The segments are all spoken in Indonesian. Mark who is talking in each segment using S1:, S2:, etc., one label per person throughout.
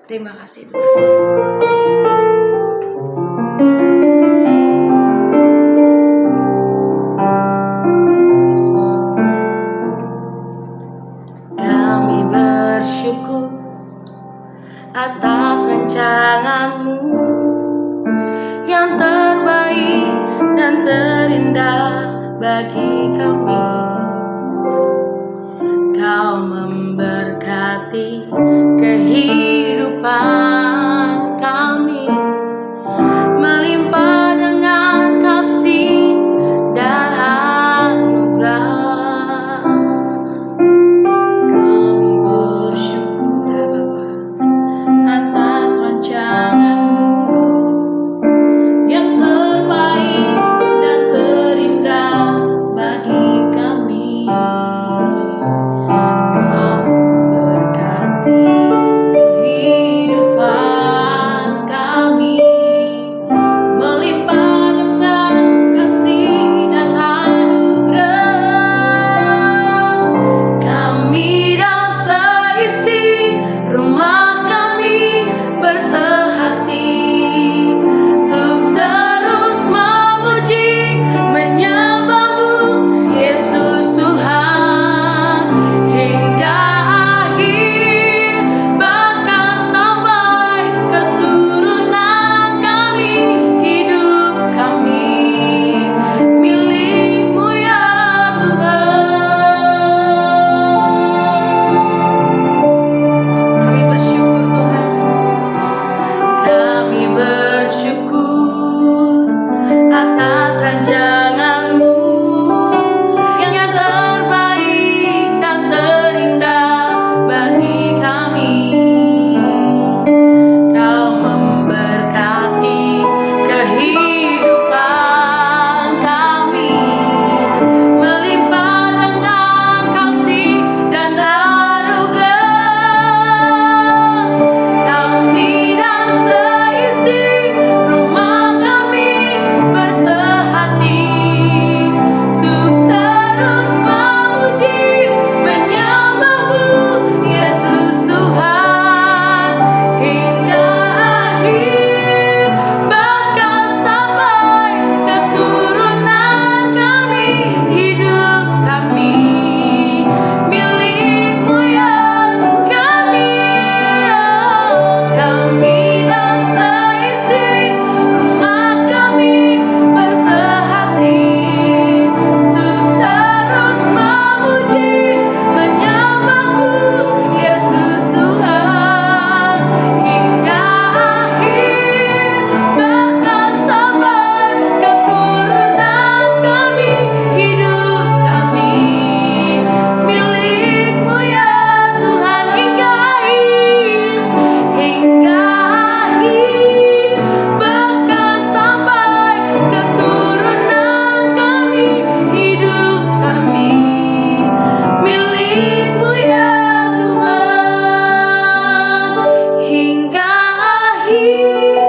S1: Terima kasih Tuhan. Kami bersyukur atas rancangan-Mu yang terbaik dan terindah bagi kami. Kau memberkati kehidupan kami, melimpah dengan kasih dan anugerah. Kami bersyukur atas rancangan-Mu yang terbaik dan terindah bagi kami. Kau memberkati kehidupan kami, melimpah dengan kasih dan anugerah. Kami dan seisi rumah kami bersehati untuk terus memuji menyembah-Mu Yesus Tuhan hingga akhir, bahkan sampai keturunan kami. Hidup kami milik-Mu ya Tuhan. Kami bersyukur Tuhan. Kami bersyukur atas rancangan-Mu yang terbaik dan terindah bagi kami. Kau memberkati kehidupan kami, melimpah dengan kasih dan anugerah. Kami dan seisi rumah kami bersehati untuk terus memuji menyembah-Mu Yesus Tuhan hingga akhir, bahkan sampai keturunan kami. Hidup kami milik-Mu ya kami. Kami dan seisi rumah kami bersehati untuk terus memuji menyembah-Mu Yesus Tuhan hingga akhir, bahkan sampai keturunan kami. Hidup kami milik-Mu ya Tuhan hingga akhir, bahkan sampai keturunan kami. Hidup kami milik-Mu ya Tuhan hingga akhir,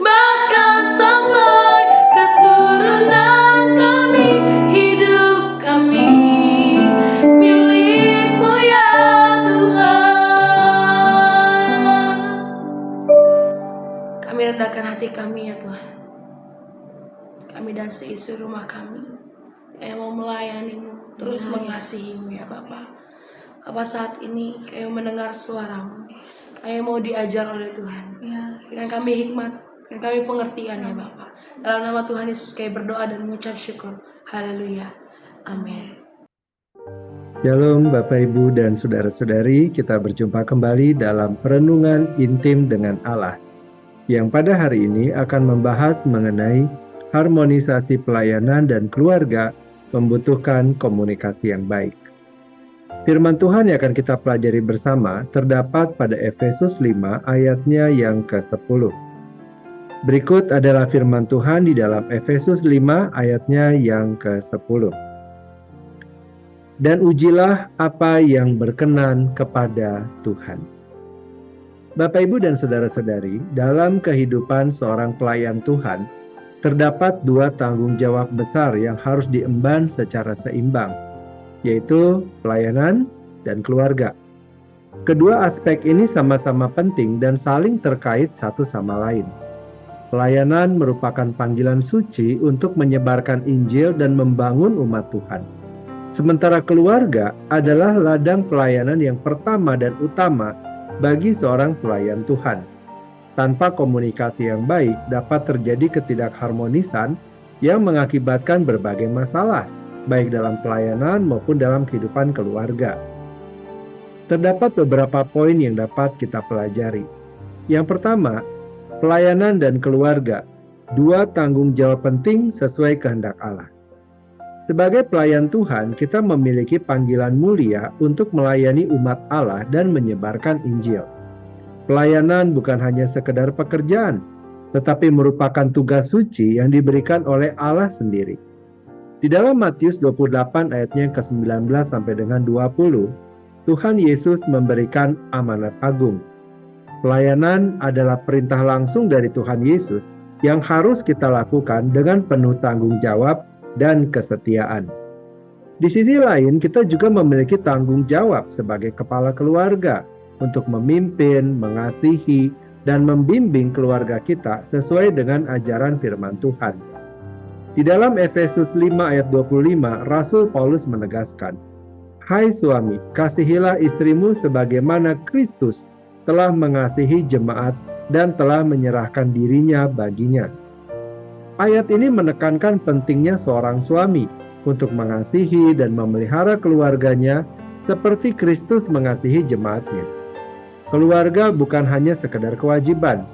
S1: bahkan sampai keturunan kami. Hidup kami milik-Mu ya Tuhan. Kami rendahkan hati kami ya Tuhan. Kami dan seisi rumah kami yang mau melayani-Mu, terus mengasihi-Mu ya Bapa. Bapa, saat ini kami mendengar suara-Mu, kami mau diajar oleh Tuhan. Dengan kami hikmat, dengan kami pengertian ya Bapa. Dalam nama Tuhan Yesus kami berdoa dan mengucap syukur. Haleluya. Amin.
S2: Shalom Bapak Ibu dan Saudara-saudari, kita berjumpa kembali dalam Perenungan Intim dengan Allah, yang pada hari ini akan membahas mengenai harmonisasi pelayanan dan keluarga membutuhkan komunikasi yang baik. Firman Tuhan yang akan kita pelajari bersama terdapat pada Efesus 5 ayatnya yang ke-10. Berikut adalah firman Tuhan di dalam Efesus 5 ayatnya yang ke-10. Dan ujilah apa yang berkenan kepada Tuhan. Bapak, Ibu, dan Saudara-saudari, dalam kehidupan seorang pelayan Tuhan, terdapat dua tanggung jawab besar yang harus diemban secara seimbang, yaitu pelayanan dan keluarga. Kedua aspek ini sama-sama penting dan saling terkait satu sama lain. Pelayanan merupakan panggilan suci untuk menyebarkan Injil dan membangun umat Tuhan. Sementara keluarga adalah ladang pelayanan yang pertama dan utama bagi seorang pelayan Tuhan. Tanpa komunikasi yang baik dapat terjadi ketidakharmonisan yang mengakibatkan berbagai masalah, baik dalam pelayanan maupun dalam kehidupan keluarga. Terdapat beberapa poin yang dapat kita pelajari. Yang pertama, pelayanan dan keluarga, dua tanggung jawab penting sesuai kehendak Allah. Sebagai pelayan Tuhan, kita memiliki panggilan mulia untuk melayani umat Allah dan menyebarkan Injil. Pelayanan bukan hanya sekedar pekerjaan, tetapi merupakan tugas suci yang diberikan oleh Allah sendiri. Di dalam Matius 28 ayatnya ke-19 sampai dengan 20, Tuhan Yesus memberikan amanat agung. Pelayanan adalah perintah langsung dari Tuhan Yesus yang harus kita lakukan dengan penuh tanggung jawab dan kesetiaan. Di sisi lain, kita juga memiliki tanggung jawab sebagai kepala keluarga untuk memimpin, mengasihi, dan membimbing keluarga kita sesuai dengan ajaran firman Tuhan. Di dalam Efesus 5 ayat 25, Rasul Paulus menegaskan, "Hai suami, kasihilah istrimu sebagaimana Kristus telah mengasihi jemaat dan telah menyerahkan dirinya baginya." Ayat ini menekankan pentingnya seorang suami untuk mengasihi dan memelihara keluarganya seperti Kristus mengasihi jemaatnya. Keluarga bukan hanya sekedar kewajiban,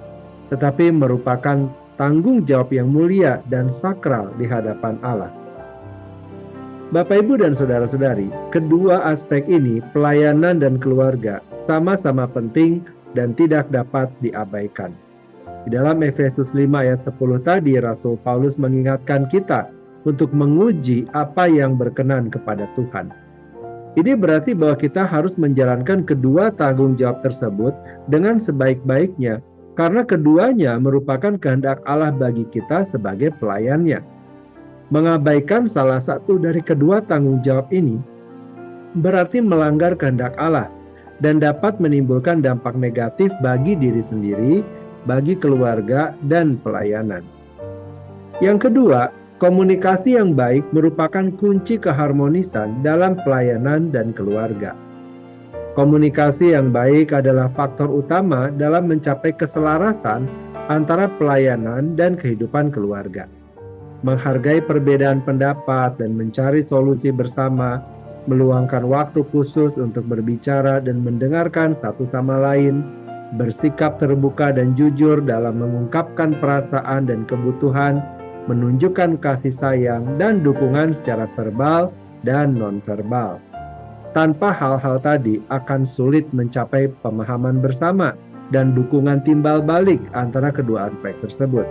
S2: tetapi merupakan tanggung jawab yang mulia dan sakral di hadapan Allah. Bapak, Ibu, dan saudara-saudari, kedua aspek ini, pelayanan dan keluarga, sama-sama penting dan tidak dapat diabaikan. Di dalam Efesus 5 ayat 10 tadi, Rasul Paulus mengingatkan kita untuk menguji apa yang berkenan kepada Tuhan. Ini berarti bahwa kita harus menjalankan kedua tanggung jawab tersebut dengan sebaik-baiknya, karena keduanya merupakan kehendak Allah bagi kita sebagai pelayannya. Mengabaikan salah satu dari kedua tanggung jawab ini berarti melanggar kehendak Allah dan dapat menimbulkan dampak negatif bagi diri sendiri, bagi keluarga, dan pelayanan. Yang kedua, komunikasi yang baik merupakan kunci keharmonisan dalam pelayanan dan keluarga. Komunikasi yang baik adalah faktor utama dalam mencapai keselarasan antara pelayanan dan kehidupan keluarga. Menghargai perbedaan pendapat dan mencari solusi bersama, meluangkan waktu khusus untuk berbicara dan mendengarkan satu sama lain, bersikap terbuka dan jujur dalam mengungkapkan perasaan dan kebutuhan, menunjukkan kasih sayang dan dukungan secara verbal dan nonverbal. Tanpa hal-hal tadi akan sulit mencapai pemahaman bersama dan dukungan timbal balik antara kedua aspek tersebut.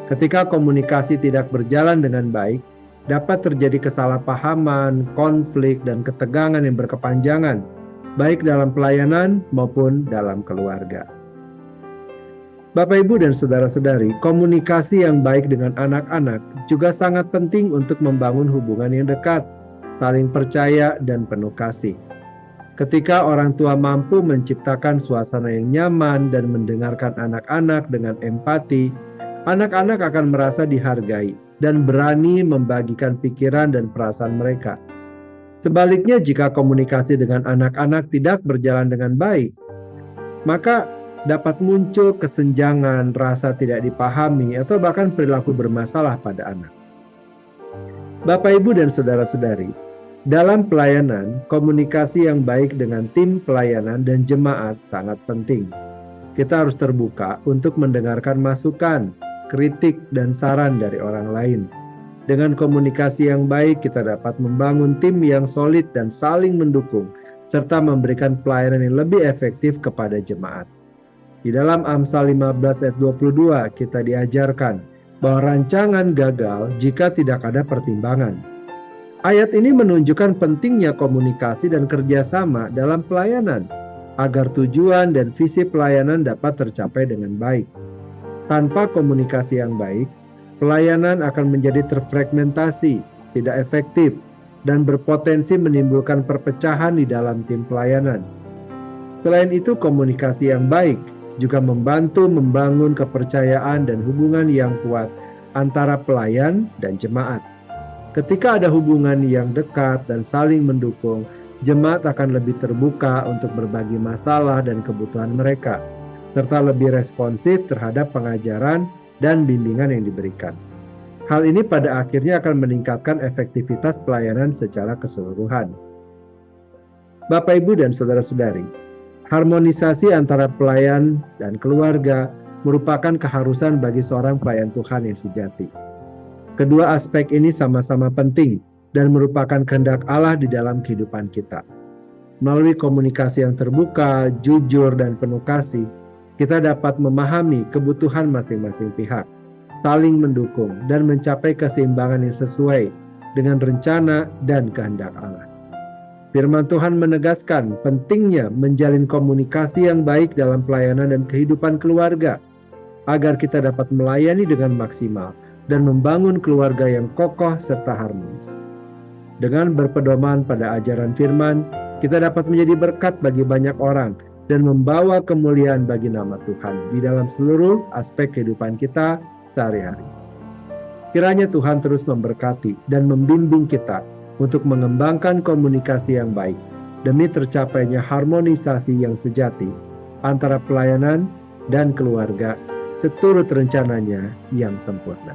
S2: Ketika komunikasi tidak berjalan dengan baik, dapat terjadi kesalahpahaman, konflik, dan ketegangan yang berkepanjangan, baik dalam pelayanan maupun dalam keluarga. Bapak, Ibu, dan saudara-saudari, komunikasi yang baik dengan anak-anak juga sangat penting untuk membangun hubungan yang dekat, saling percaya, dan penuh kasih. Ketika orang tua mampu menciptakan suasana yang nyaman dan mendengarkan anak-anak dengan empati, anak-anak akan merasa dihargai dan berani membagikan pikiran dan perasaan mereka. Sebaliknya, jika komunikasi dengan anak-anak tidak berjalan dengan baik, maka dapat muncul kesenjangan, rasa tidak dipahami, atau bahkan perilaku bermasalah pada anak. Bapak, Ibu, dan saudara-saudari, dalam pelayanan, komunikasi yang baik dengan tim pelayanan dan jemaat sangat penting. Kita harus terbuka untuk mendengarkan masukan, kritik, dan saran dari orang lain. Dengan komunikasi yang baik, kita dapat membangun tim yang solid dan saling mendukung, serta memberikan pelayanan yang lebih efektif kepada jemaat. Di dalam Amsal 15 ayat 22, kita diajarkan bahwa rancangan gagal jika tidak ada pertimbangan. Ayat ini menunjukkan pentingnya komunikasi dan kerjasama dalam pelayanan, agar tujuan dan visi pelayanan dapat tercapai dengan baik. Tanpa komunikasi yang baik, pelayanan akan menjadi terfragmentasi, tidak efektif, dan berpotensi menimbulkan perpecahan di dalam tim pelayanan. Selain itu, komunikasi yang baik juga membantu membangun kepercayaan dan hubungan yang kuat antara pelayan dan jemaat. Ketika ada hubungan yang dekat dan saling mendukung, jemaat akan lebih terbuka untuk berbagi masalah dan kebutuhan mereka, serta lebih responsif terhadap pengajaran dan bimbingan yang diberikan. Hal ini pada akhirnya akan meningkatkan efektivitas pelayanan secara keseluruhan. Bapak, Ibu, dan saudara-saudari, harmonisasi antara pelayan dan keluarga merupakan keharusan bagi seorang pelayan Tuhan yang sejati. Kedua aspek ini sama-sama penting dan merupakan kehendak Allah di dalam kehidupan kita. Melalui komunikasi yang terbuka, jujur, dan penuh kasih, kita dapat memahami kebutuhan masing-masing pihak, saling mendukung, dan mencapai keseimbangan yang sesuai dengan rencana dan kehendak Allah. Firman Tuhan menegaskan pentingnya menjalin komunikasi yang baik dalam pelayanan dan kehidupan keluarga, agar kita dapat melayani dengan maksimal dan membangun keluarga yang kokoh serta harmonis. Dengan berpedoman pada ajaran firman, kita dapat menjadi berkat bagi banyak orang dan membawa kemuliaan bagi nama Tuhan di dalam seluruh aspek kehidupan kita sehari-hari. Kiranya Tuhan terus memberkati dan membimbing kita untuk mengembangkan komunikasi yang baik demi tercapainya harmonisasi yang sejati antara pelayanan dan keluarga seturut rencananya yang sempurna.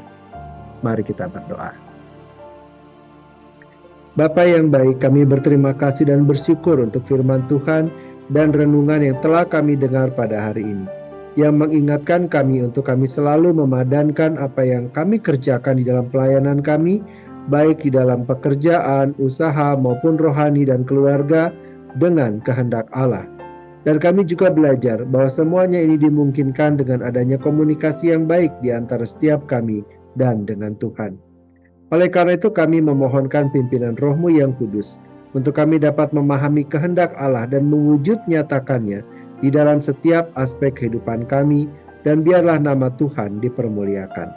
S2: Mari kita berdoa. Bapa yang baik, kami berterima kasih dan bersyukur untuk firman Tuhan dan renungan yang telah kami dengar pada hari ini, yang mengingatkan kami untuk kami selalu memadankan apa yang kami kerjakan di dalam pelayanan kami, baik di dalam pekerjaan, usaha, maupun rohani dan keluarga, dengan kehendak Allah. Dan kami juga belajar bahwa semuanya ini dimungkinkan dengan adanya komunikasi yang baik di antara setiap kami dan dengan Tuhan. Oleh karena itu kami memohonkan pimpinan Roh-Mu yang kudus untuk kami dapat memahami kehendak Allah dan mewujud nyatakannya di dalam setiap aspek kehidupan kami, dan biarlah nama Tuhan dipermuliakan.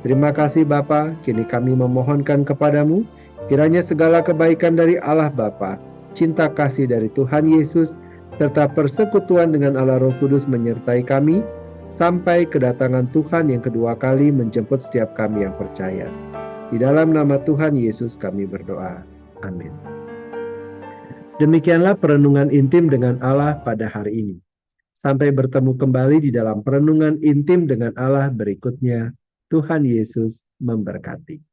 S2: Terima kasih Bapa, kini kami memohonkan kepadamu, kiranya segala kebaikan dari Allah Bapa, cinta kasih dari Tuhan Yesus, serta persekutuan dengan Allah Roh Kudus menyertai kami, sampai kedatangan Tuhan yang kedua kali menjemput setiap kami yang percaya. Di dalam nama Tuhan Yesus kami berdoa. Amin. Demikianlah perenungan intim dengan Allah pada hari ini. Sampai bertemu kembali di dalam perenungan intim dengan Allah berikutnya. Tuhan Yesus memberkati.